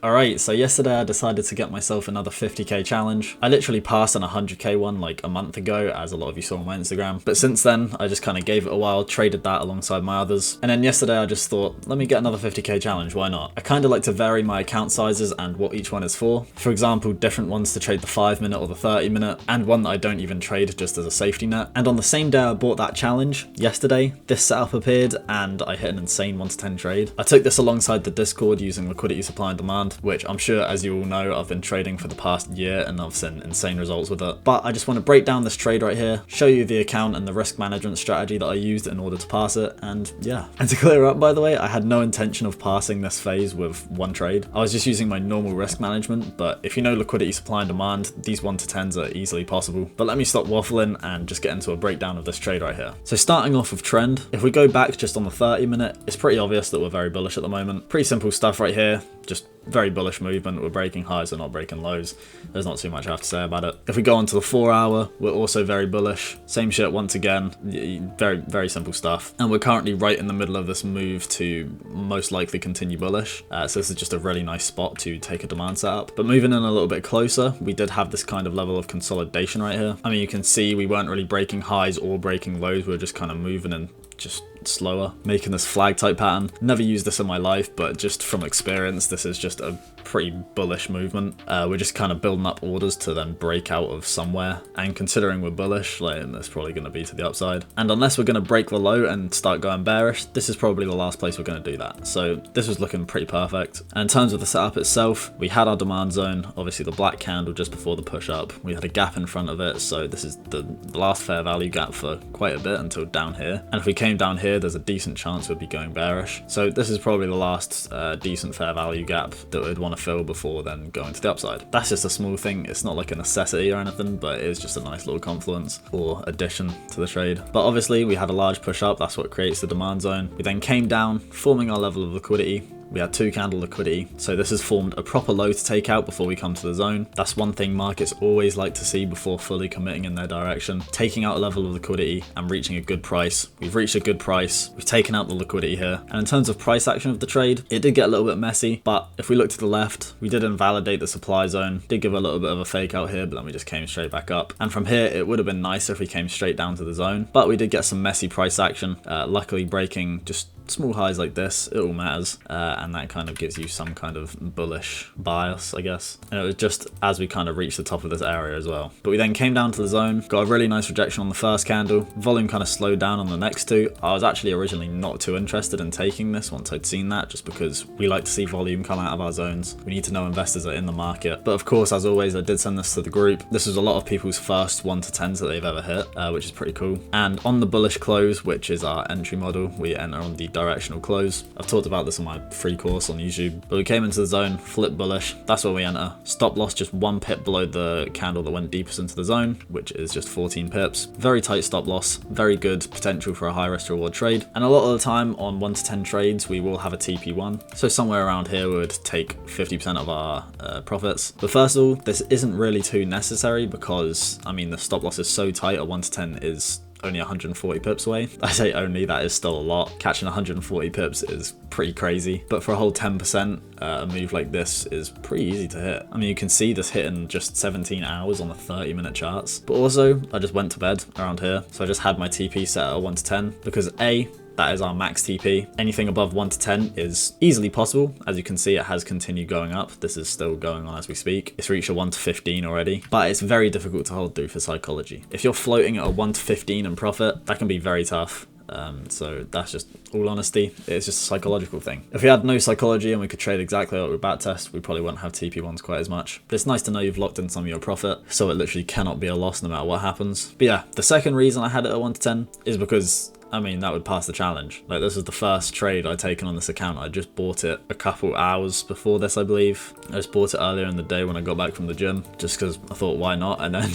Alright, so yesterday I decided to get myself another 50k challenge. I literally passed an 100k one like a month ago, as a lot of you saw on my Instagram. But since then, I just kind of gave it a while, traded that alongside my others. And then yesterday I just thought, let me get another 50k challenge, why not? I kind of like to vary my account sizes and what each one is for. For example, different ones to trade the 5-minute or the 30-minute, and one that I don't even trade just as a safety net. And on the same day I bought that challenge, yesterday, this setup appeared and I hit an insane 1 to 10 trade. I took this alongside the Discord using liquidity supply and demand, which I'm sure, as you all know, I've been trading for the past year and I've seen insane results with it. But I just want to break down this trade right here, show you the account and the risk management strategy that I used in order to pass it, and yeah. And to clear up, by the way, I had no intention of passing this phase with one trade. I was just using my normal risk management, but if you know liquidity supply and demand, these 1 to 10s are easily possible. But let me stop waffling and just get into a breakdown of this trade right here. So starting off with trend, if we go back just on the 30-minute, it's pretty obvious that we're very bullish at the moment. Pretty simple stuff right here, just very bullish movement. We're breaking highs, we're not breaking lows. There's not too much I have to say about it. If we go on to the 4-hour, we're also very bullish. Same shit once again, very simple stuff. And we're currently right in the middle of this move to most likely continue bullish. So this is just a really nice spot to take a demand setup. But moving in a little bit closer, we did have this kind of level of consolidation right here. I mean, you can see we weren't really breaking highs or breaking lows. We were just kind of moving and just slower, making this flag type pattern. Never used this in my life, but just from experience, this is just a pretty bullish movement. We're just kind of building up orders to then break out of somewhere, and considering we're bullish, like, that's probably going to be to the upside. And unless we're going to break the low and start going bearish, this is probably the last place we're going to do that. So this was looking pretty perfect. And in terms of the setup itself, we had our demand zone, obviously the black candle just before the push up. We had a gap in front of it, so this is the last fair value gap for quite a bit until down here. And if we came down here, there's a decent chance we'd be going bearish. So this is probably the last decent fair value gap that we'd want to fill before then going to the upside. That's just a small thing. It's not like a necessity or anything, but it is just a nice little confluence or addition to the trade. But obviously we had a large push up. That's what creates the demand zone. We then came down, forming our level of liquidity. We had 2 candle liquidity, so this has formed a proper low to take out before we come to the zone. That's one thing markets always like to see before fully committing in their direction. Taking out a level of liquidity and reaching a good price. We've reached a good price, we've taken out the liquidity here. And in terms of price action of the trade, it did get a little bit messy, but if we look to the left, we did invalidate the supply zone. Did give a little bit of a fake out here, but then we just came straight back up. And from here, it would have been nicer if we came straight down to the zone, but we did get some messy price action, luckily breaking just small highs like this. It all matters, and that kind of gives you some kind of bullish bias, I guess. And it was just as we kind of reached the top of this area as well. But we then came down to the zone, got a really nice rejection on the first candle, volume kind of slowed down on the next 2. I was actually originally not too interested in taking this once I'd seen that, just because we like to see volume come out of our zones. We need to know investors are in the market. But of course, as always, I did send this to the group. This was a lot of people's first 1 to 10s that they've ever hit, which is pretty cool. And on the bullish close, which is our entry model, we enter on the directional close. I've talked about this on my free course on YouTube, but we came into the zone, flip bullish, that's where we enter. Stop loss just 1 pip below the candle that went deepest into the zone, which is just 14 pips. Very tight stop loss, very good potential for a high risk to reward trade. And a lot of the time on 1 to 10 trades, we will have a TP1. So somewhere around here we would take 50% of our profits. But first of all, this isn't really too necessary because, I mean, the stop loss is so tight, a 1 to 10 is only 140 pips away. I say only, that is still a lot. Catching 140 pips is pretty crazy, but for a whole 10%, a move like this is pretty easy to hit. I mean, you can see this hit in just 17 hours on the 30-minute charts. But also, I just went to bed around here, so I just had my TP set at 1 to 10 because A, that is our max TP. Anything above 1 to 10 is easily possible. As you can see, it has continued going up. This is still going on as we speak. It's reached a 1 to 15 already, but it's very difficult to hold through for psychology. If you're floating at a 1 to 15 and profit, that can be very tough. So that's just, all honesty, it's just a psychological thing. If we had no psychology and we could trade exactly like we backtest, we probably wouldn't have TP1s quite as much. But it's nice to know you've locked in some of your profit, so it literally cannot be a loss no matter what happens. But yeah, the second reason I had it at 1 to 10 is because, I mean, that would pass the challenge. Like, this is the first trade I'd taken on this account. I just bought it a couple hours before this, I believe. I just bought it earlier in the day when I got back from the gym, just because I thought, why not? And then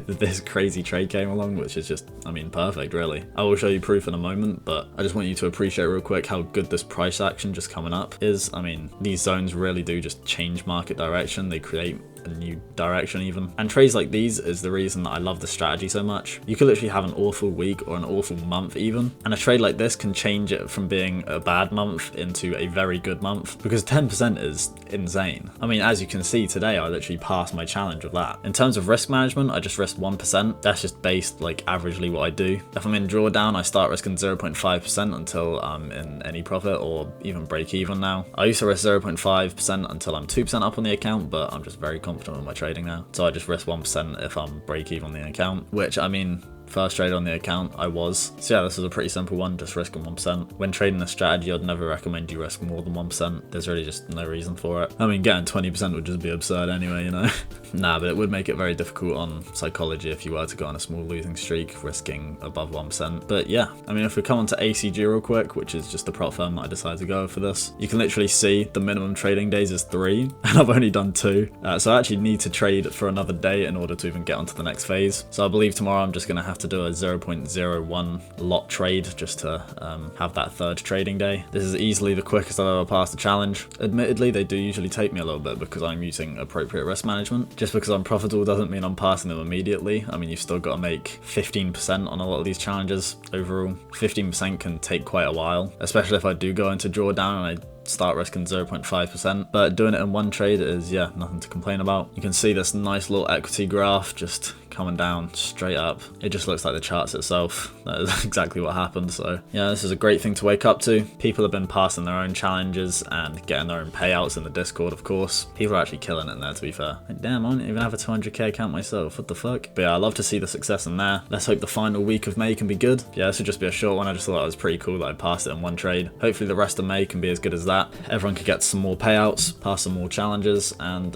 this crazy trade came along, which is just, I mean, perfect, really. I will show you proof in a moment, but I just want you to appreciate real quick how good this price action just coming up is. I mean, these zones really do just change market direction. They create a new direction even. And trades like these is the reason that I love the strategy so much. You could literally have an awful week or an awful month even, and a trade like this can change it from being a bad month into a very good month, because 10% is insane. I mean, as you can see today, I literally passed my challenge with that. In terms of risk management, I just risked 1%. That's just based like averagely what I do. If I'm in drawdown, I start risking 0.5% until I'm in any profit or even break even now. I used to risk 0.5% until I'm 2% up on the account, but I'm just very confident with my trading now. So I just risk 1% if I'm break even on the account, which, I mean, first trade on the account I was. So yeah, this was a pretty simple one, just risking 1%. When trading this strategy, I'd never recommend you risk more than 1%. There's really just no reason for it. I mean, getting 20% would just be absurd anyway, you know? Nah, but it would make it very difficult on psychology if you were to go on a small losing streak, risking above 1%. But yeah, I mean, if we come on to ACG real quick, which is just the prop firm that I decided to go for this, you can literally see the minimum trading days is 3, and I've only done 2. So I actually need to trade for another day in order to even get onto the next phase. So I believe tomorrow I'm just going to have to do a 0.01 lot trade just to have that third trading day. This is easily the quickest I've ever passed the challenge. Admittedly, they do usually take me a little bit because I'm using appropriate risk management. Just because I'm profitable doesn't mean I'm passing them immediately. I mean, you've still got to make 15% on a lot of these challenges overall. 15% can take quite a while, especially if I do go into drawdown and I start risking 0.5%, but doing it in one trade is, yeah, nothing to complain about. You can see this nice little equity graph just coming down straight up. It just looks like the charts itself. That is exactly what happened. So yeah, this is a great thing to wake up to. People have been passing their own challenges and getting their own payouts in the Discord, of course. People are actually killing it in there, to be fair. Like, damn, I don't even have a 200k account myself. What the fuck? But yeah, I love to see the success in there. Let's hope the final week of May can be good. Yeah, this would just be a short one. I just thought it was pretty cool that I passed it in one trade. Hopefully the rest of May can be as good as that. Everyone could get some more payouts, pass some more challenges, and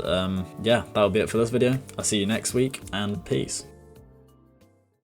yeah, that'll be it for this video. I'll see you next week, and peace.